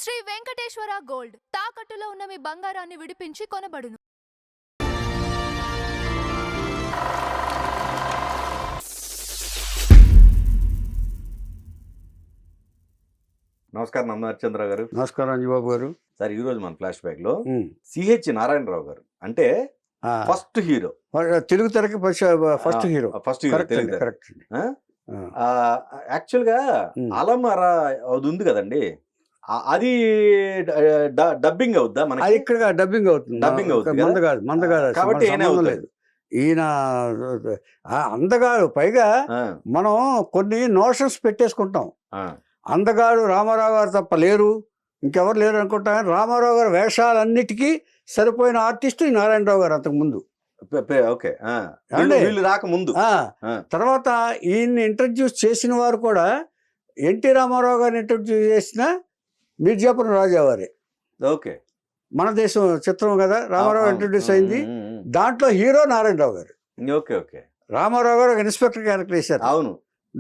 Shri Venkateswara gold తాకట్టులో ఉన్న మీ బంగారాన్ని విడిపించి కొనబడును. నమస్కారం నమ్మచంద్ర గారు. నమస్కారం అంజబాబు గారు. సార్ ఈ రోజు మన ఫ్లాష్ బ్యాక్ లో సిహెచ్ నారాయణరావు గారు అంటే ఫస్ట్ హీరో, తెలుగు తెరకి ఫస్ట్ హీరో. కరెక్ట్. యాక్చువల్ గా అలమరా అది ఉంది కదండి, అది డబ్బింగ్ అవుద్దా మనకి? ఇక్కడ డబ్బింగ్ అవుతుంది. మంద కాదు కాబట్టి లేదు. ఈయన అందగాడు. పైగా మనం కొన్ని నోషన్స్ పెట్టేసుకుంటాం. అందగాడు రామారావు గారు తప్ప లేరు, ఇంకెవరు లేరు అనుకుంటాం. రామారావు గారు వేషాలన్నిటికీ సరిపోయిన ఆర్టిస్ట్ ఈ నారాయణరావు గారు అంతకు ముందు. రాకముందు తర్వాత ఈయన్ని ఇంట్రడ్యూస్ చేసిన వారు కూడా ఎన్టీ రామారావు గారిని ఇంట్రడ్యూస్ చేసిన మిర్జాపురం రాజా వారే. ఓకే, మన దేశం చిత్రం కదా, రామారావు ఇంట్రడ్యూస్ అయింది. దాంట్లో హీరో నారాయణరావు గారు. Okay okay. రామారావు గారు ఒక ఇన్స్పెక్టర్ క్యారెక్టర్ వేశారు. అవును.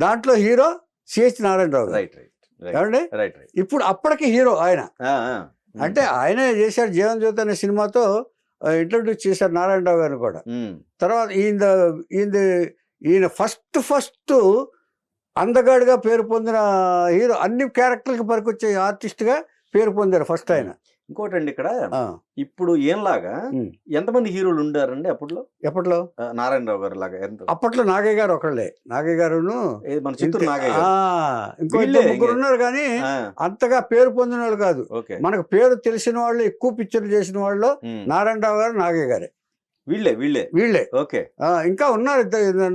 దాంట్లో హీరో సిహెచ్ నారాయణరావు గారు. ఏమండి, ఇప్పుడు అప్పటికి హీరో ఆయన. అంటే ఆయనే చేశారు. జీవన్ జ్యోతి అనే సినిమాతో ఇంట్రడ్యూస్ చేశారు నారాయణరావు గారిని కూడా. తర్వాత ఈయన ఫస్ట్ అందగాడిగా పేరు పొందిన హీరో. అన్ని క్యారెక్టర్కి పనికొచ్చే ఆర్టిస్ట్గా పేరు పొందారు ఫస్ట్ ఆయన. ఇంకోటండి, ఇక్కడ ఇప్పుడు ఏంలాగా ఎంతమంది హీరోలు ఉండారండి ఎప్పట్లో నారాయణరావు గారు లాగా? అప్పట్లో నాగయ్య గారు ఒకళ్ళే. నాగయ్య గారును మన చిత్తూరు నాగయ్య, ఇంకో ముగ్గురు ఉన్నారు కానీ అంతగా పేరు పొందిన వాళ్ళు కాదు. మనకు పేరు తెలిసిన వాళ్ళు, ఎక్కువ పిక్చర్లు చేసిన వాళ్ళు నారాయణరావు గారు, నాగయ్య గారే. వీళ్ళే. ఓకే. ఇంకా ఉన్నారు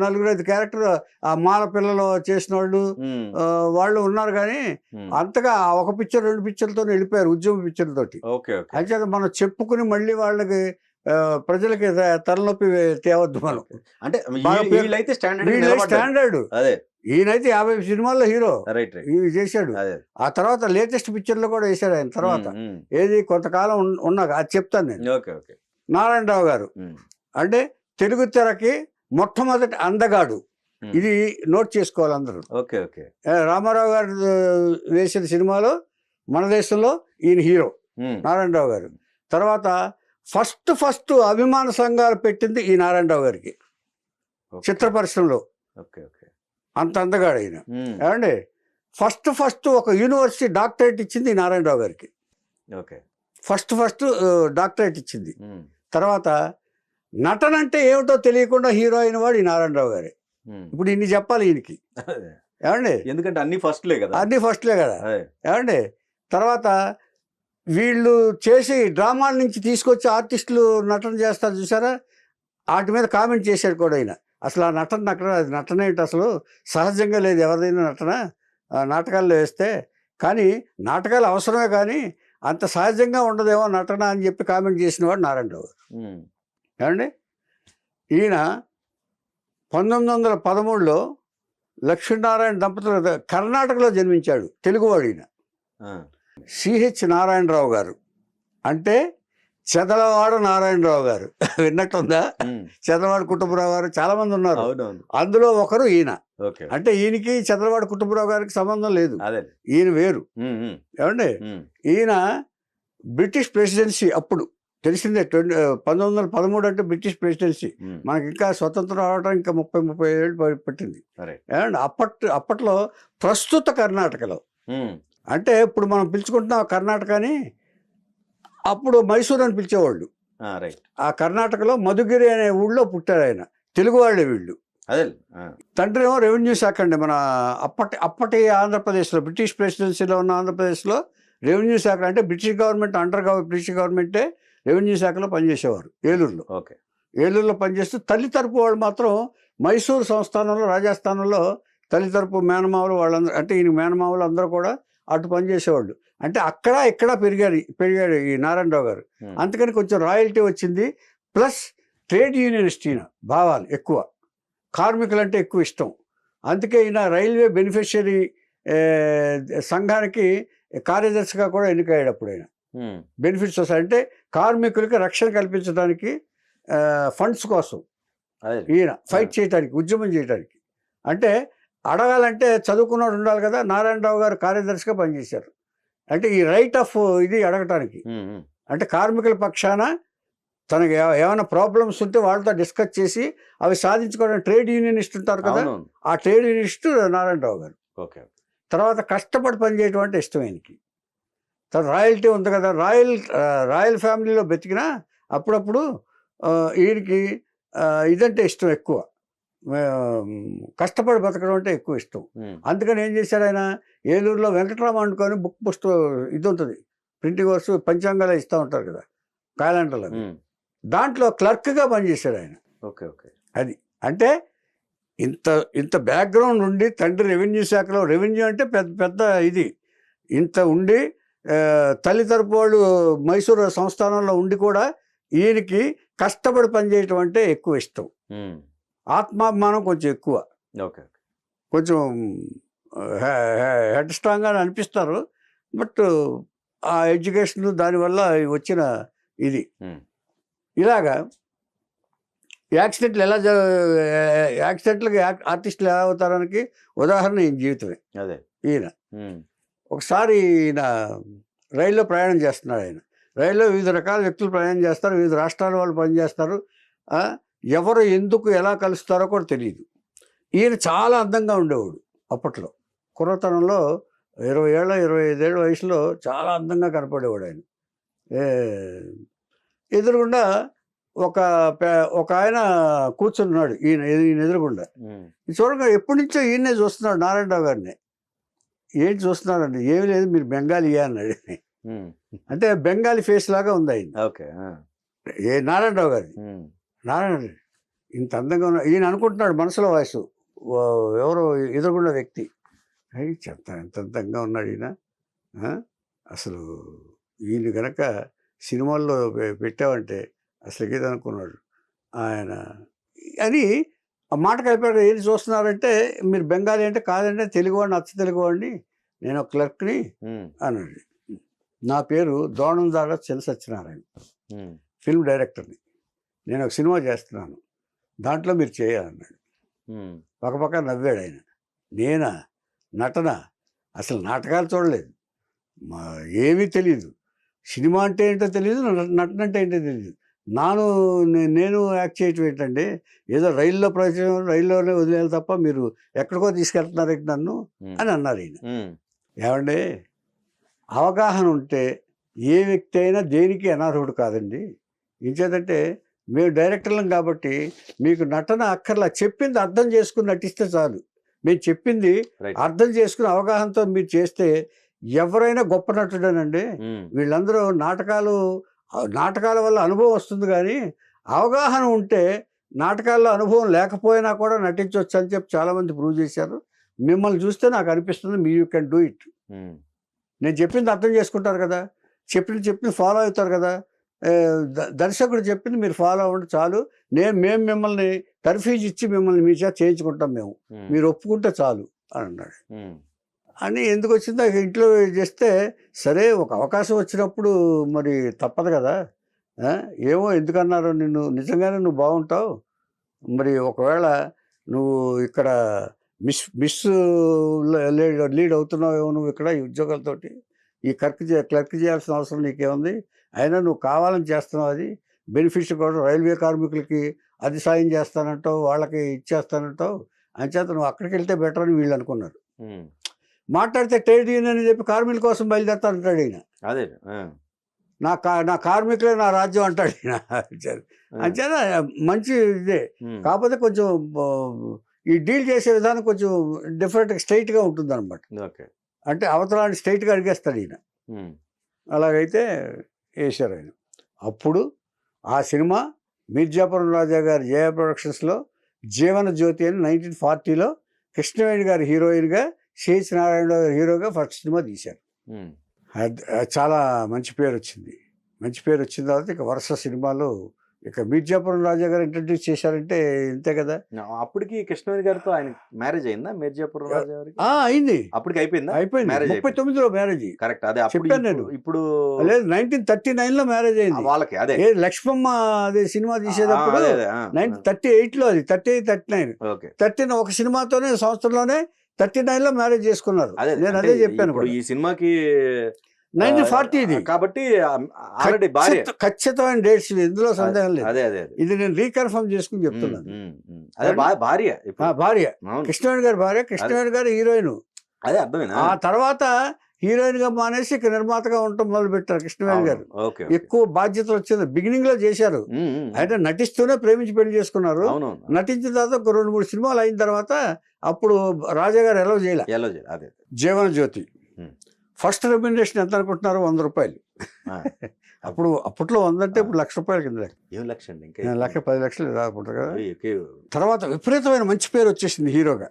నలుగురు ఐదు క్యారెక్టర్. ఆ మాల పిల్లలు చేసిన వాళ్ళు ఉన్నారు కానీ అంతగా ఒక పిక్చర్ రెండు పిక్చర్లతో వెళ్ళిపోయారు, ఉద్యమ పిక్చర్లతోటి. అయితే మనం చెప్పుకుని మళ్ళీ వాళ్ళకి ప్రజలకి తలనొప్పి తేవద్దు మనం. అంటే స్టాండర్డ్. ఈయనైతే 50 సినిమాల్లో హీరో ఇవి చేశాడు. ఆ తర్వాత లేటెస్ట్ పిక్చర్ లో కూడా వేశాడు ఆయన. తర్వాత ఏది కొంతకాలం ఉన్నాక అది చెప్తాను నేను. నారాయణరావు గారు అంటే తెలుగు తెరకి మొట్టమొదటి అందగాడు. ఇది నోట్ చేసుకోవాలి అందరూ. రామారావు గారు వేసిన సినిమాలో మన దేశంలో ఈయన హీరో నారాయణరావు గారు. తర్వాత ఫస్ట్ అభిమాన సంఘాలు పెట్టింది ఈ నారాయణరావు గారికి చిత్ర పరిశ్రమలో. అంత అందగాడు ఈయన. ఏమండి, ఫస్ట్ ఒక యూనివర్సిటీ డాక్టరేట్ ఇచ్చింది ఈ నారాయణరావు గారికి. ఫస్ట్ డాక్టరేట్ ఇచ్చింది. తర్వాత నటన అంటే ఏమిటో తెలియకుండా హీరో అయిన వాడు ఈ నారాయణరావు గారే. ఇప్పుడు ఇన్ని చెప్పాలి ఈయనకి. ఏమండి, ఎందుకంటే అన్ని ఫస్ట్లే కదా. ఏమండి, తర్వాత వీళ్ళు చేసి డ్రామాల నుంచి తీసుకొచ్చి ఆర్టిస్టులు నటన చేస్తారు చూసారా, వాటి మీద కామెంట్ చేశాడు కూడా ఆయన. అసలు ఆ నటన ఏంటి, అసలు సహజంగా లేదు ఎవరిదైనా నటన నాటకాల్లో వేస్తే. కానీ నాటకాలు అవసరమే కానీ అంత సహజంగా ఉండదేమో నటన అని చెప్పి కామెంట్ చేసిన వాడు నారాయణరావు. ఏమండి, ఈయన 1913లో లక్ష్మీనారాయణ దంపతులు కర్ణాటకలో జన్మించాడు. తెలుగువాడు ఈయన. సిహెచ్ నారాయణరావు గారు అంటే చెదలవాడ నారాయణరావు గారు. విన్నట్టుందా? చెదలవాడ కుటుంబరావు గారు చాలా మంది ఉన్నారు, అందులో ఒకరు ఈయన. అంటే ఈయనకి చంద్రవాడ కుటుంబరావు గారికి సంబంధం లేదు, ఈయన వేరు. ఏమండి, ఈయన బ్రిటిష్ ప్రెసిడెన్సీ అప్పుడు తెలిసిందే. 1913 అంటే బ్రిటిష్ ప్రెసిడెన్సీ. మనకి ఇంకా స్వతంత్రం రావడం ఇంకా 30-35 ఏళ్ళు పట్టింది. ఏమండి, అప్పట్లో ప్రస్తుత కర్ణాటకలో అంటే ఇప్పుడు మనం పిలుచుకుంటున్నాం కర్ణాటకని, అప్పుడు మైసూర్ అని పిలిచేవాళ్ళు. ఆ కర్ణాటకలో మధుగిరి అనే ఊళ్ళో పుట్టాడు ఆయన. తెలుగు వాళ్ళే వీళ్ళు. తండ్రి ఏమో రెవెన్యూ శాఖ అండి. మన అప్పటి ఆంధ్రప్రదేశ్లో, బ్రిటిష్ ప్రెసిడెన్సీలో ఉన్న ఆంధ్రప్రదేశ్లో రెవెన్యూ శాఖ అంటే బ్రిటిష్ గవర్నమెంట్ బ్రిటిష్ గవర్నమెంటే రెవెన్యూ శాఖలో పనిచేసేవారు. ఏలూరులో పనిచేస్తూ తల్లి తరపు వాళ్ళు మాత్రం మైసూరు సంస్థానంలో, రాజస్థానంలో తల్లి తరపు మేనమావులు వాళ్ళందరూ, అంటే ఈయన మేనమావులు అందరూ కూడా అటు పనిచేసేవాళ్ళు. అంటే అక్కడ ఇక్కడ పెరిగాడు ఈ నారాయణరావు గారు. అందుకని కొంచెం రాయల్టీ వచ్చింది. ప్లస్ ట్రేడ్ యూనియనిస్ట్ ఈయన, భావాలు ఎక్కువ, కార్మికులంటే ఎక్కువ ఇష్టం. అందుకే ఈయన రైల్వే బెనిఫిషియరీ సంఘానికి కార్యదర్శిగా కూడా ఎన్నికయ్యాడు అప్పుడు ఆయన. బెనిఫిట్ సొసైటీ అంటే కార్మికులకి రక్షణ కల్పించడానికి ఫండ్స్ కోసం ఈయన ఫైట్ చేయడానికి, ఉద్యమం చేయడానికి. అంటే అడగాలంటే చదువుకున్నవాడు ఉండాలి కదా. నారాయణరావు గారు కార్యదర్శిగా పనిచేశారు. అంటే ఈ రైట్ ఆఫ్ ఇది అడగటానికి. అంటే కార్మికుల పక్షాన తనకి ఏమైనా ప్రాబ్లమ్స్ ఉంటే వాళ్ళతో డిస్కస్ చేసి అవి సాధించుకోవడానికి ట్రేడ్ యూనియనిస్ట్ ఉంటారు కదా, ఆ ట్రేడ్ యూనియనిస్ట్ నారాయణరావు గారు. తర్వాత కష్టపడి పనిచేయటం అంటే ఇష్టం ఆయనకి. తర్వాత రాయల్టీ ఉంది కదా, రాయల్ ఫ్యామిలీలో బతికినా అప్పుడప్పుడు ఈయనకి ఇదంటే ఇష్టం ఎక్కువ, కష్టపడి బతకడం అంటే ఎక్కువ ఇష్టం. అందుకని ఏం చేశాడు ఆయన, ఏలూరులో వెంకటరామ అనుకొని బుక్ పుస్తకం ఇది ఉంటుంది, ప్రింటింగ్ వర్క్స్ పంచాంగాలు ఇస్తూ ఉంటారు కదా, క్యాలెండర్లు, దాంట్లో క్లర్క్గా పనిచేశాడు ఆయన. అది అంటే ఇంత బ్యాక్గ్రౌండ్ ఉండి, తండ్రి రెవెన్యూ శాఖలో, రెవెన్యూ అంటే పెద్ద పెద్ద ఇది, ఇంత ఉండి తల్లి తరపు వాళ్ళు మైసూరు సంస్థానంలో ఉండి కూడా ఈయనకి కష్టపడి పనిచేయటం అంటే ఎక్కువ ఇష్టం. ఆత్మాభిమానం కొంచెం ఎక్కువ, కొంచెం హెడ్ స్ట్రాంగ్ అని అనిపిస్తారు. బట్ ఆ ఎడ్యుకేషన్ దానివల్ల వచ్చిన ఇది. ఇలాగా యాక్సిడెంట్లకి ఆర్టిస్టులు ఎలా అవుతారానికి ఉదాహరణ ఈయన జీవితమే. ఈయన ఒకసారి ఈయన రైల్లో ప్రయాణం చేస్తున్నాడు. ఆయన రైల్లో వివిధ రకాల వ్యక్తులు ప్రయాణం చేస్తారు, వివిధ రాష్ట్రాల వాళ్ళు పనిచేస్తారు, ఎవరు ఎందుకు ఎలా కలుస్తారో కూడా తెలియదు. ఈయన చాలా అందంగా ఉండేవాడు అప్పట్లో, కుర్రతనంలో 20 ఏళ్ళ 25 ఏళ్ళ వయసులో చాలా అందంగా కనపడేవాడు ఆయన. ఎదురుగుండా ఒక ఆయన కూర్చున్నాడు, ఈయన ఎదురుగుండా. చూడగా ఎప్పటి నుంచో ఈయనే చూస్తున్నాడు నారాయణరావు గారిని. ఏంటి చూస్తున్నాడండి, ఏమి లేదు మీరు బెంగాలీయా అన్నాడు. అంటే బెంగాలీ ఫేస్ లాగా ఉంది ఆయన, నారాయణరావు గారి. నారాయణ ఇంత అందంగా ఉన్న ఈయన అనుకుంటున్నాడు మనసులో వయసు, ఎవరో ఎదురుగున్న వ్యక్తి, ఎంత అందంగా ఉన్నాడు ఈయన, అసలు ఈయన కనుక సినిమాల్లో పెట్టావంటే అసలు ఏది అనుకున్నాడు ఆయన అని. ఆ మాట కలిపాడు. ఏది చూస్తున్నారంటే మీరు బెంగాలీ అంటే, కాదంటే తెలుగువాడిని, అచ్చ తెలుగువాడిని, నేను ఒక క్లర్క్ని అన్నాడు. నా పేరు దోణందాడ చెల్ల సత్యనారాయణ, ఫిల్మ్ డైరెక్టర్ని, నేను ఒక సినిమా చేస్తున్నాను, దాంట్లో మీరు చేయాలన్నాడు. పక్కపక్క నవ్వాడు ఆయన. నేనా నటన, అసలు నాటకాలు చూడలేదు, ఏమీ తెలియదు, సినిమా అంటే ఏంటో తెలియదు, నటన అంటే ఏంటో తెలియదు, నేను యాక్ట్ చేయటం ఏంటంటే ఏదో రైల్లోనే వదిలేయాలి తప్ప మీరు ఎక్కడికో తీసుకెళ్తున్నారంటే నన్ను అని అన్నారు ఈయన. ఏమంటే అవగాహన ఉంటే ఏ వ్యక్తి అయినా దేనికి అనర్హుడు కాదండి. ఇంకేదంటే మేము డైరెక్టర్లం కాబట్టి మీకు నటన అక్కర్లా, చెప్పింది అర్థం చేసుకుని నటిస్తే చాలు. మేము చెప్పింది అర్థం చేసుకుని అవగాహనతో మీరు చేస్తే ఎవరైనా గొప్ప నటుడేనండి. వీళ్ళందరూ నాటకాల వల్ల అనుభవం వస్తుంది, కానీ అవగాహన ఉంటే నాటకాల్లో అనుభవం లేకపోయినా కూడా నటించవచ్చు అని చెప్పి చాలామంది ప్రూవ్ చేశారు. మిమ్మల్ని చూస్తే నాకు అనిపిస్తుంది me you can do it. నేను చెప్పింది అర్థం చేసుకుంటారు కదా, చెప్పింది ఫాలో అవుతారు కదా, దర్శకుడు చెప్పింది మీరు ఫాలో అవ్వండి చాలు, మేము మిమ్మల్ని తర్ఫీజ్ ఇచ్చి మిమ్మల్ని మీ చేత చేయించుకుంటాం, మీరు ఒప్పుకుంటే చాలు అని అన్నాడు. అని ఎందుకు వచ్చిందో ఇంట్లో చేస్తే సరే, ఒక అవకాశం వచ్చినప్పుడు మరి తప్పదు కదా, ఏమో ఎందుకన్నారు నిన్ను, నిజంగానే నువ్వు బాగుంటావు, మరి ఒకవేళ నువ్వు ఇక్కడ మిస్ లీడ్ అవుతున్నావేమో నువ్వు ఇక్కడ ఈ ఉద్యోగాలతోటి, ఈ క్లర్క్ చేయాల్సిన అవసరం నీకేముంది, అయినా నువ్వు కావాలని చేస్తున్నావు, అది బెనిఫిట్స్ కూడా రైల్వే కార్మికులకి అది సాయం చేస్తానంటావు, వాళ్ళకి ఇచ్చేస్తానంటావు, అంచేత నువ్వు అక్కడికి వెళ్తే బెటర్ అని వీళ్ళు అనుకున్నారు. మాట్లాడితే ట్రేడ్ యూనియన్ అని చెప్పి కార్మికుల కోసం బయలుదేరుతానంటాడు ఈయన. అదే నా కార్మికులే నా రాజ్యం అంటాడు ఈయన. అంచేత మంచి ఇదే, కాకపోతే కొంచెం ఈ డీల్ చేసే విధానం కొంచెం డిఫరెంట్ స్ట్రైట్గా ఉంటుంది అనమాట. అంటే అవతలాన్ని స్ట్రైట్గా అడిగేస్తాడు ఈయన. అలాగైతే వేశారు ఆయన. అప్పుడు ఆ సినిమా మీర్జాపురం రాజా గారి జయ ప్రొడక్షన్స్లో జీవన జ్యోతి అని 1940లో కృష్ణవేణి గారి హీరోయిన్గా, సిహెచ్ నారాయణ గారి హీరోగా ఫస్ట్ సినిమా తీశారు. చాలా మంచి పేరు వచ్చింది. వచ్చిన తర్వాత ఇక వరుస సినిమాలు, ఇక మీర్జాపురం రాజా గారు ఇంట్రడ్యూస్ చేశారంటే ఇంతే కదా. అప్పటికి కృష్ణవేణి గారితో ఆయన మ్యారేజ్ అయిందా? మీర్జాపురం రాజా గారికి అయింది. అప్పటికి అయిపోయింది. 39లో మ్యారేజ్. కరెక్ట్. అదే చెప్పాను నేను. ఇప్పుడు లేదు, 1939లో మ్యారేజ్ అయింది వాళ్ళకి. అదే లక్ష్మమ్మ అదే సినిమా తీసేటప్పుడు 1938లో, అది 38, 39 ఒక సినిమాతోనే సంవత్సరంలోనే 39లో మ్యారేజ్ చేసుకున్నారు. నేను అదే చెప్పాను. ఈ సినిమాకి 1940 ఇది. కాబట్టి ఆల్రెడీ భార్య. ఖచ్చితమైన డేట్స్ ఇందులో సందేహం లేదు. అదే అదే ఇది నేను రీకన్ఫర్మ్ చేసుకుని చెప్తున్నాను. అదే భార్య భార్య కృష్ణవేణి గారి భార్య. కృష్ణవేణి గారు హీరోయిన్. అదే అర్థమైనా. ఆ తర్వాత హీరోయిన్ గా మానేసి ఇక నిర్మాతగా ఉండటం మొదలు పెట్టారు కృష్ణవేణి గారు. ఎక్కువ బాధ్యతలు వచ్చింది. బిగినింగ్ లో చేశారు, అయితే నటిస్తూనే ప్రేమించి పెళ్లి చేసుకున్నారు. నటించిన తర్వాత ఒక 2-3 సినిమాలు అయిన తర్వాత అప్పుడు రాజా గారు ఎలా చేయలే. జీవన జ్యోతి ఫస్ట్ రెమ్యునరేషన్ ఎంత అనుకుంటున్నారు? 100 రూపాయలు. అప్పట్లో 100 అంటే ఇప్పుడు ₹1,00,000 కింద. 10 లక్షలు రాకుంటారు కదా. తర్వాత విపరీతమైన మంచి పేరు వచ్చేసింది హీరోగా.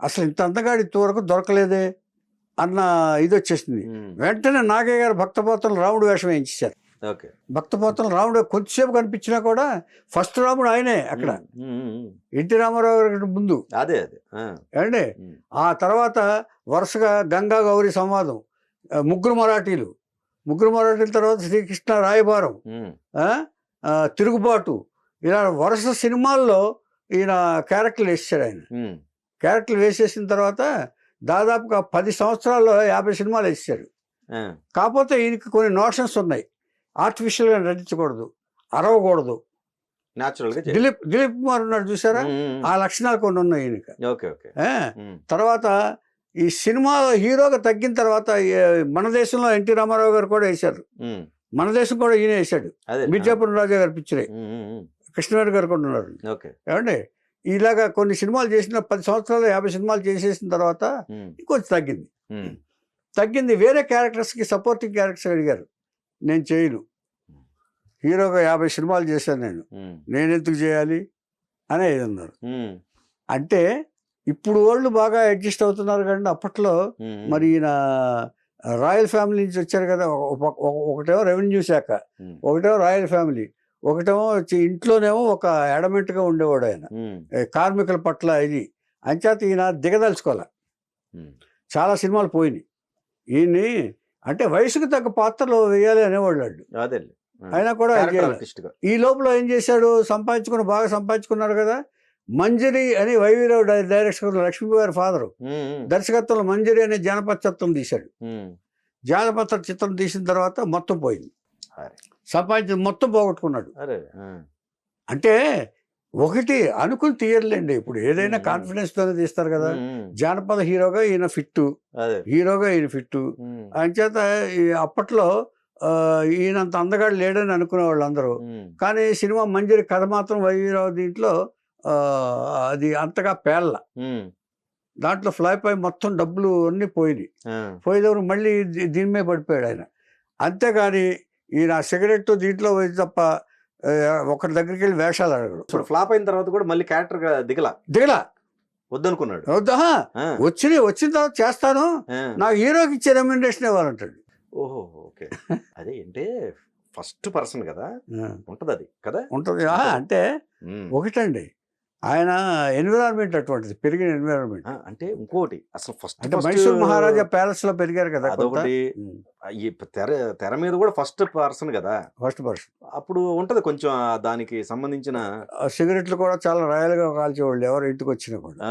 అసలు ఇంత అందగాడి ఇంతవరకు దొరకలేదే అన్న ఇది వచ్చేసింది. వెంటనే నాగయ్య గారు భక్తపోతలు రాముడు వేషం వేయించారు. భక్తపోతలు రాముడు కొంచెంసేపు కనిపించినా కూడా ఫస్ట్ రాముడు ఆయనే అక్కడ, ఎన్టీ రామారావు గారి ముందు. ఏమండి ఆ తర్వాత వరుసగా గంగా గౌరీ సంవాదం, ముగ్గురు మరాఠీల తర్వాత శ్రీకృష్ణ రాయబారం, తిరుగుబాటు, ఇలా వరుస సినిమాల్లో ఈయన క్యారెక్టర్లు వేసాడు. ఆయన క్యారెక్టర్లు వేసేసిన తర్వాత దాదాపుగా 10 సంవత్సరాల్లో 50 సినిమాలు వేసాడు. కాకపోతే ఈయనకి కొన్ని నోషన్స్ ఉన్నాయి. ఆర్టిఫిషియల్గా నటించకూడదు, అరవకూడదు. దిలీప్ కుమార్ ఉన్నాడు చూసారా, ఆ లక్షణాలు కొన్ని ఉన్నాయి ఈయనకి. తర్వాత ఈ సినిమా హీరోగా తగ్గిన తర్వాత మన దేశంలో ఎన్టీ రామారావు గారు కూడా వేశారు. మన దేశం కూడా ఈయన వేశాడు. మిర్జాపురం రాజా గారి పిక్చరే. కృష్ణవేణి గారు కూడా ఉన్నారు. ఏమండి ఇలాగా కొన్ని సినిమాలు చేసిన 10 సంవత్సరాలు 50 సినిమాలు చేసేసిన తర్వాత ఇంకొంచెం తగ్గింది. వేరే క్యారెక్టర్స్కి సపోర్టింగ్ క్యారెక్టర్స్ అడిగారు. నేను చేయను, హీరోగా 50 సినిమాలు చేశాను, నేను ఎందుకు చేయాలి అనేది అన్నారు. అంటే ఇప్పుడు వాళ్ళు బాగా అడ్జస్ట్ అవుతున్నారు కానీ అప్పట్లో మరి ఈయన రాయల్ ఫ్యామిలీ నుంచి వచ్చారు కదా. ఒకటేమో రెవెన్యూ శాఖ, ఒకటేమో రాయల్ ఫ్యామిలీ, ఒకటేమో ఇంట్లోనేమో ఒక ఎడమెంట్గా ఉండేవాడు ఆయన, కార్మికుల పట్ల ఇది. అంచేత ఈయన దిగదలుచుకోవాలి. చాలా సినిమాలు పోయినాయి. ఈయన్ని అంటే వయసుకు తగ్గ పాత్రలు వేయాలి అనేవాళ్ళు. అయినా కూడా ఈ లోపల ఏం చేశాడు, బాగా సంపాదించుకున్నాడు కదా. మంజరి అని వైవీరావు డైరెక్టర్, లక్ష్మీ గారి ఫాదరు దర్శకత్వంలో మంజరి అనే జానపద చిత్రం తీశాడు. జానపద చిత్రం తీసిన తర్వాత మొత్తం పోయింది, సంపాదించిన మొత్తం పోగొట్టుకున్నాడు. అంటే ఒకటి అనుకుని తీయర్లేండి. ఇప్పుడు ఏదైనా కాన్ఫిడెన్స్ తోనే తీస్తారు కదా. జానపద హీరోగా ఈయన ఫిట్టు, అంచేత అప్పట్లో ఈయనంత అందగాడు లేడని అనుకునే వాళ్ళు అందరూ. కానీ సినిమా మంజరి కథ మాత్రం వైవీరావు దీంట్లో అది అంతగా పేర్ల. దాంట్లో ఫ్లాప్ అయి మొత్తం డబ్బులు అన్నీ పోయేదవరు మళ్ళీ దీని మీద పడిపోయాడు ఆయన. అంతేగాని ఈయన సిగరెట్ దీంట్లో పోయి తప్ప ఒకరి దగ్గరికి వెళ్ళి వేషాలు అడగడు. ఫ్లాప్ అయిన తర్వాత కూడా మళ్ళీ క్యారెక్టర్ దిగలా వద్దనుకున్నాడు. వచ్చిన తర్వాత చేస్తాను, నాకు హీరోకి ఇచ్చే రెమ్యునరేషన్ ఇవ్వాలంటాడు. ఓహో ఓకే. అదే అంటే ఫస్ట్ పర్సన్ కదా, ఉంటది అది కదా. ఉంటది అంటే ఒకటండి, ఆయన ఎన్విరాన్మెంట్ అటువంటిది, పెరిగిన ఎన్విరాన్మెంట్. అంటే ఇంకోటి అసలు ఫస్ట్ అంటే మైసూర్ మహారాజా ప్యాలెస్ లో పెరిగారు కదా. అదొకటి. తెర మీద కూడా ఫస్ట్ పర్సన్ కదా, అప్పుడు ఉంటది కొంచెం దానికి సంబంధించిన సిగరెట్లు కూడా చాలా రాయలుగా కాల్చేవాళ్ళు ఎవరు ఇంటికి వచ్చినా కూడా.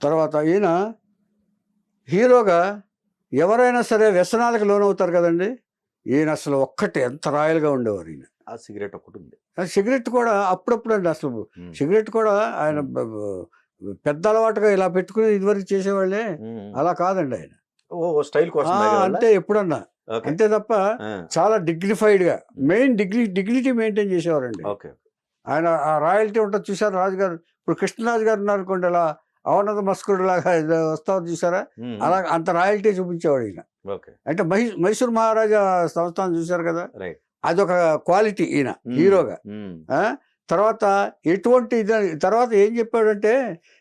తర్వాత ఈయన హీరోగా ఎవరైనా సరే వ్యసనాలకు లోనవుతారు కదండి. ఈయన అసలు ఒక్కటే ఎంత రాయల్గా ఉండేవారు. ఈయన ఆ సిగరెట్ ఒకటి ఉంది. సిగరెట్ కూడా అప్పుడప్పుడు అండి. అసలు సిగరెట్ కూడా ఆయన పెద్ద అలవాటుగా ఇలా పెట్టుకుని ఇదివరకు చేసేవాళ్ళే, అలా కాదండి ఆయన. స్టైల్ కోసం అంటే ఎప్పుడన్నా అంతే తప్ప చాలా డిగ్నిఫైడ్ గా మెయిన్ డిగ్నిటీ మెయింటైన్ చేసేవారండి ఆయన. ఆ రాయల్టీ ఉంటుంది చూసారు రాజుగారు. ఇప్పుడు కృష్ణరాజు గారు ఉన్నారు అనుకోండి, అలా అవనత మస్కుడు లాగా వస్తారు చూసారా, అలా అంత రాయల్టీ చూపించేవాడు ఈయన. అంటే మైసూర్ మహారాజా సంస్థానం చూసారు కదా, అదొక క్వాలిటీ ఈయన హీరోగా. తర్వాత ఎటువంటి తర్వాత ఏం చెప్పాడంటే,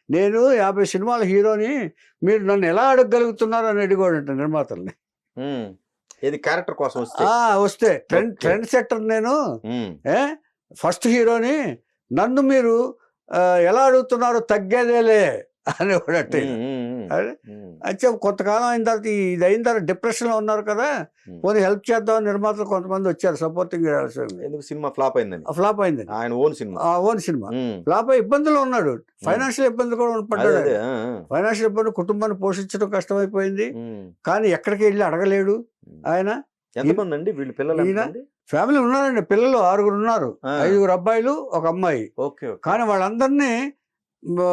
నేను 50 సినిమాల హీరోని, మీరు నన్ను ఎలా అడగగలుగుతున్నారు అని అడిగాడంట నిర్మాతల్ని. క్యారెక్టర్ కోసం వస్తే ట్రెండ్ సెట్టర్ నేను, ఫస్ట్ హీరోని నన్ను మీరు ఎలా అడుగుతున్నారు, తగ్గేదేలే అనేవాడట. అయితే కొంతకాలం అయిన తర్వాత ఇది అయిన తర్వాత డిప్రెషన్ లో ఉన్నారు కదా, పోనీ హెల్ప్ చేద్దాం నిర్మాతలు కొంతమంది వచ్చారు సపోర్టింగ్. సినిమా ఫ్లాప్ అయింది. ఆయన ఓన్ సినిమా ఫ్లాప్ అయి ఇబ్బందులు ఉన్నాడు. ఫైనాన్షియల్ ఇబ్బందులు కూడా పడ్డాడు. ఫైనాన్షియల్ ఇబ్బంది, కుటుంబాన్ని పోషించడం కష్టమైపోయింది. కానీ ఎక్కడికి వెళ్ళి అడగలేడు ఆయన. ఎంతమంది అండి వీళ్ళు పిల్లలు ఈయన ఎంతమంది? ఫ్యామిలీ ఉన్నారండి, పిల్లలు 6 ఉన్నారు, ఆ, 5 అబ్బాయిలు 1 అమ్మాయి. Okay okay. కానీ వాళ్ళందరినీ ఆ,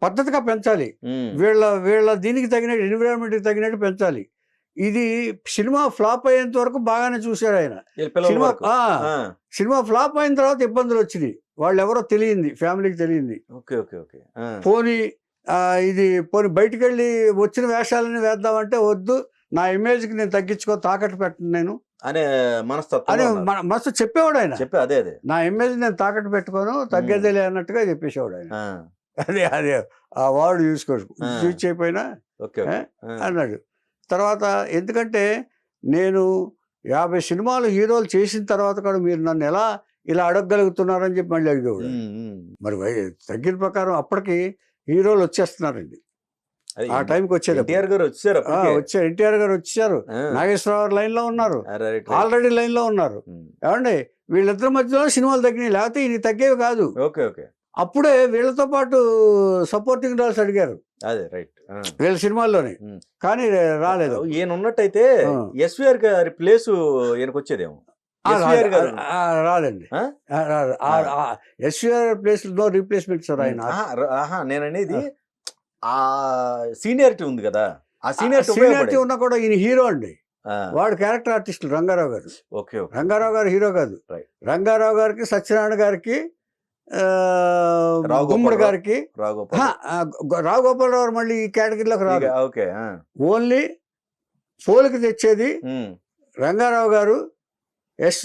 పద్ధతిగా పెంచాలి, ఉమ్, వీళ్ళ వీళ్ళ దీనికి తగినట్టు ఎన్విరాన్మెంట్కి తగినట్టు పెంచాలి. ఇది సినిమా ఫ్లాప్ అయ్యేంత వరకు బాగానే చూశాడు ఆయన. వీళ్ళ పిల్లల సినిమా వరకు. ఆ, సినిమా ఫ్లాప్ అయిన తర్వాత ఇబ్బందులు వచ్చినాయి, వాళ్ళు ఎవరో తెలియంది, ఫ్యామిలీకి తెలియంది. Okay okay okay. ఆ, పోనీ పోనీ బయటికి వెళ్ళి వచ్చిన వేషాలని వేద్దామంటే వద్దు, నా ఇమేజ్కి నేను తాకట్టు పెట్టను నేను అనే అని మనస్తత్వం మస్తు చెప్పేవాడు ఆయన. చెప్పి అదే అదే. నా ఇమేజ్ నేను తాకట్టు పెట్టుకోను, తగ్గేదేలే అన్నట్టుగా చెప్పేసేవాడు ఆయన. ఆ, అదే అదే ఆ వార్డు చూసుకోడు, ఆ. స్విచ్ అయిపోయినా ఓకే ఓకే. ఆ, అన్నాడు. తర్వాత ఎందుకంటే నేను 50 సినిమాలు హీరోలు చేసిన తర్వాత కూడా మీరు నన్ను ఎలా ఇలా అడగగలుగుతున్నారని చెప్పి మళ్ళీ అడిగేవాడు. ఉమ్, ఉమ్. మరి తగ్గిన ప్రకారం అప్పటికి హీరోలు వచ్చేస్తున్నారండి, అదే ఆ టైంకి వచ్చేది. ఎన్టీఆర్ గారు వచ్చారు అప్పటికే. వచ్చారు, ఎన్టీఆర్ గారు వచ్చారు, ఆ, నాగేశ్వరరావు లైన్ లో ఉన్నారు, రైట్, రైట్. ఆల్రెడీ లైన్ లో ఉన్నారు. ఉమ్, ఏమండి వీళ్ళిద్దరి మధ్యలో సినిమాలు తగ్గినాయి, లేకపోతే ఇది తగ్గేవి కాదు. Okay okay. అప్పుడే వీళ్ళతో పాటు సపోర్టింగ్ రోల్స్ అడిగారు అదే రైట్. ఆ, వీళ్ళ సినిమాల్లోనే, ఉమ్. కానీ రాలేదు. ఈయన ఉన్నట్టయితే ఆ. ఎస్విఆర్ గారి ప్లేస్ ఈయనకు వచ్చేదేమో. ఎస్విఆర్ గారు రాదండి, ఆ? SVR place no replacement sir ఆయన. ఆహా, నేను అనేది ఆ సీనియారిటీ ఉంది కదా, ఆ సీనియారిటీ సీనియారిటీ. ఉన్నా కూడా ఈయన హీరో అండి, వాడు క్యారెక్టర్ ఆర్టిస్ట్ రంగారావు గారు. Okay okay. రంగారావు గారు హీరో కాదు. Right. రంగారావు గారికి, సత్యనారాయణ గారికి, రావు గుమ్మడి గోపాలరావు. గారికి, రాఘోపాల్. రావు గోపాలరావు మళ్ళీ ఈ కేటగిరీలోకి రాదు. ఓకే. ఆ, ఓన్లీ పోలికి తెచ్చేది ఉమ్, రంగారావు గారు,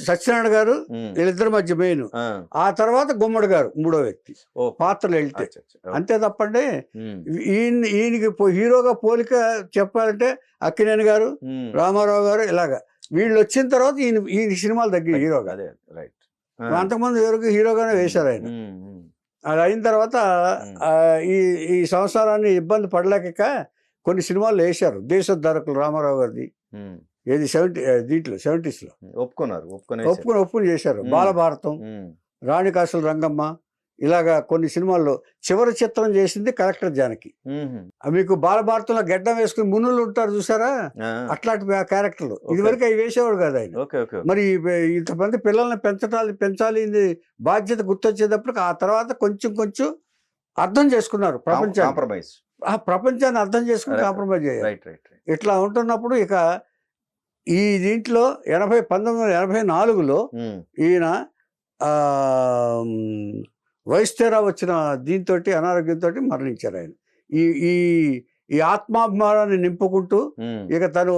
సత్యనారాయణ గారు, ఉమ్, వీళ్ళిద్దరి మధ్య మెయిన్. ఆ, ఆ తర్వాత గుమ్మడి గారు 3వ వ్యక్తి ఓకే. పాత్రలు వెళ్తే. అచ్చా, అచ్చా. అంతే తప్పండి ఉమ్, ఈయనకి హీరోగా పోలిక చెప్పాలంటే అక్కినేని గారు, ఉమ్. రామారావు గారు, ఇలాగా వీళ్ళు వచ్చిన తర్వాత ఈయన సినిమాలు తగ్గి హీరోగా. అదే రైట్. అంతకుముందు ఎవరికి హీరోగానే వేశారు ఆయన. అది అయిన తర్వాత ఆ, ఈ ఈ సంవత్సరాన్ని ఇబ్బంది పడలేక కొన్ని సినిమాలు వేశారు, దేశోద్ధరకులు రామారావు గారిది, ఏది 70s లో ఒప్పుకొని చేశారు. బాలభారతం, రాణి కాసుల రంగమ్మ, ఇలాగా కొన్ని సినిమాల్లో. చివరి చిత్రం చేసింది కలెక్టర్ జానకి. మీకు బాలభారతంలో గెడ్డం వేసుకుని మునులు ఉంటారు చూసారా, అట్లాంటి క్యారెక్టర్లు. ఇదివరకు అవి వేసేవాడు కదా ఆయన. మరి ఇంతమంది పిల్లల్ని పెంచాలి ఇది బాధ్యత గుర్తొచ్చేటప్పుడు ఆ తర్వాత కొంచెం అర్థం చేసుకున్నారు ప్రపంచాన్ని అర్థం చేసుకుని కాంప్రమైజ్ అయ్యారు. ఇట్లా ఉంటున్నప్పుడు ఇక ఈ దీంట్లో 1984లో ఈయన వైస్తేరా వచ్చిన దీంతో అనారోగ్యంతో మరణించారు ఆయన. ఈ ఈ ఈ ఆత్మాభిమానాన్ని నింపుకుంటూ ఇక తను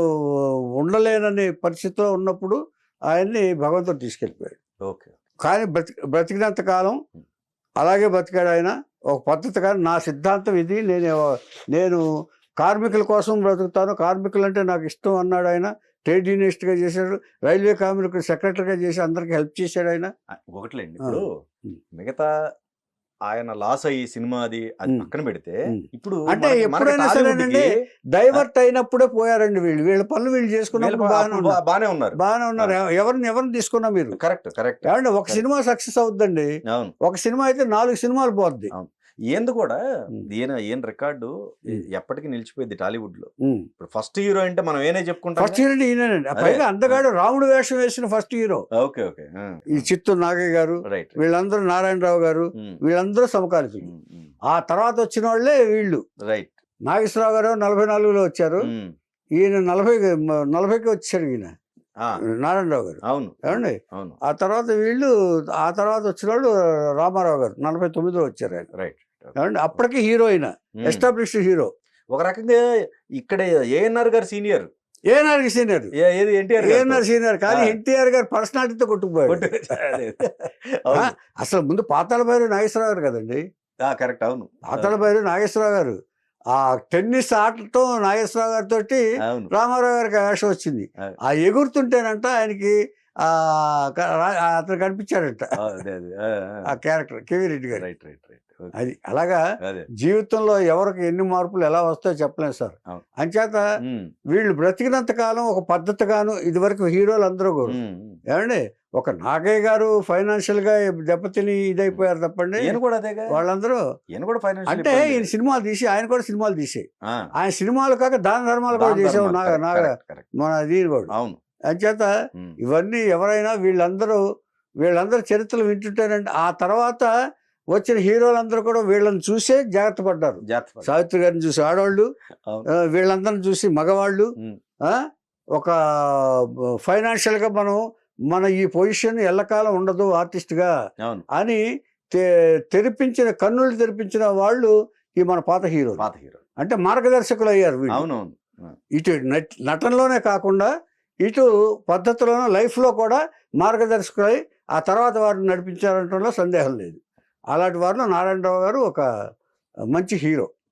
ఉండలేననే పరిస్థితిలో ఉన్నప్పుడు ఆయన్ని భగవంతుడు తీసుకెళ్ళిపోయాడు. కానీ బ్రతికినంత కాలం అలాగే బతికాడు ఆయన. ఒక పద్ధతిగా నా సిద్ధాంతం ఇది, నేను కార్మికుల కోసం బ్రతుకుతాను, కార్మికులు అంటే నాకు ఇష్టం అన్నాడు ఆయన. ట్రేడ్ యూనియనిస్ట్గా చేశాడు, రైల్వే కార్మికులు సెక్రటరీగా చేసి అందరికి హెల్ప్ చేశాడు ఆయన. ఒకట్లేండి, ఇప్పుడు మిగతా ఆయన లాస్ అయ్యి సినిమా అది పక్కన పెడితే ఇప్పుడు అంటే ఎప్పుడైనా సరేనండి డైవర్ట్ అయినప్పుడే పోయారండి వీళ్ళ పనులు వీళ్ళు చేసుకున్నప్పుడు బాగానే ఉన్నారు. ఎవరిని తీసుకున్నా మీరు కరెక్ట్. ఏమంటే ఒక సినిమా సక్సెస్ అవుద్దండి, ఒక సినిమా అయితే 4 సినిమాలు పోద్ది. ఏంది కూడా ఈయన రికార్డు ఎప్పటికీ నిలిచిపోయింది టాలీవుడ్ లో. ఇప్పుడు ఫస్ట్ హీరో అంటే మనం ఏనే చెప్పుకుంటాం, ఫస్ట్ హీరో ఈయనండి. పైగా అందగాడు రాముడు వేషం వేసిన ఫస్ట్ హీరో. ఓకే. ఈ చిత్తూరు నాగయ్య గారు, వీళ్ళందరూ, నారాయణరావు గారు, వీళ్ళందరూ సమకాలికులు. ఆ తర్వాత వచ్చిన వాళ్ళే వీళ్ళు. రైట్. నాగేశ్వరరావు గారు 44లో వచ్చారు, ఈయన 40కి వచ్చాడు ఈయన నారాయణరావు గారు. అవును ఏమండి. ఆ తర్వాత వచ్చిన వాళ్ళు రామారావు గారు 49లో వచ్చారు ఆయన. రైట్. ఏమండి. అప్పటికి హీరోయిన్, ఎస్టాబ్లిష్డ్ హీరో. ఒక రకంగా ఇక్కడ ఏఎన్ఆర్ గారు సీనియర్, ఏఎన్ఆర్ సీనియర్ కానీ ఎన్టీఆర్ గారు పర్సనాలిటీతో కొట్టుకుపోయాడు. అసలు ముందు పాతాళ భైరవి నాగేశ్వరరావు గారు కదండి. కరెక్ట్. అవును, పాతాళ భైరవి నాగేశ్వరరావు గారు. ఆ టెన్నిస్ ఆటలతో నాగేశ్వరరావు గారితో రామారావు గారికి వేషం వచ్చింది. ఆ ఎగురుతుంటేనంట ఆయనకి అతను కనిపించాడంట ఆ క్యారెక్టర్ కేవీ రెడ్డి గారు. అది అలాగా జీవితంలో ఎవరికి ఎన్ని మార్పులు ఎలా వస్తాయో చెప్పలేము సార్. అంచేత వీళ్ళు బ్రతికినంత కాలం ఒక పద్ధతిగాను ఇదివరకు హీరోలు అందరూ కూడా ఏమండి. ఒక నాగయ్య గారు ఫైనాన్షియల్ గా దెబ్బతిని ఇదైపోయారు తప్పండి. వాళ్ళందరూ అంటే ఈయన సినిమాలు తీసి ఆయన కూడా సినిమాలు తీసే, ఆయన సినిమాలు కాక దాన ధర్మాలు కూడా చేసేవాడు మన దీని కూడా. అంచేత ఇవన్నీ ఎవరైనా వీళ్ళందరూ చరిత్రలు వింటుంటారంటే ఆ తర్వాత వచ్చిన హీరోలందరూ కూడా వీళ్ళని చూసే జాగ్రత్త పడ్డారు. సావిత్రి గారిని చూసి ఆడవాళ్ళు, వీళ్ళందరిని చూసి మగవాళ్ళు. ఒక ఫైనాన్షియల్గా మన ఈ పొజిషన్ ఎల్లకాలం ఉండదు ఆర్టిస్ట్గా అని కన్నులు తెరిపించిన వాళ్ళు ఈ మన పాత హీరో. అంటే మార్గదర్శకులు అయ్యారు వీళ్ళు. ఇటు నటనలోనే కాకుండా ఇటు పద్ధతిలోనూ లైఫ్లో కూడా మార్గదర్శకులై ఆ తర్వాత వారిని నడిపించారంటంలో సందేహం లేదు. అలాంటి వారిలో నారాయణరావు గారు ఒక మంచి హీరో.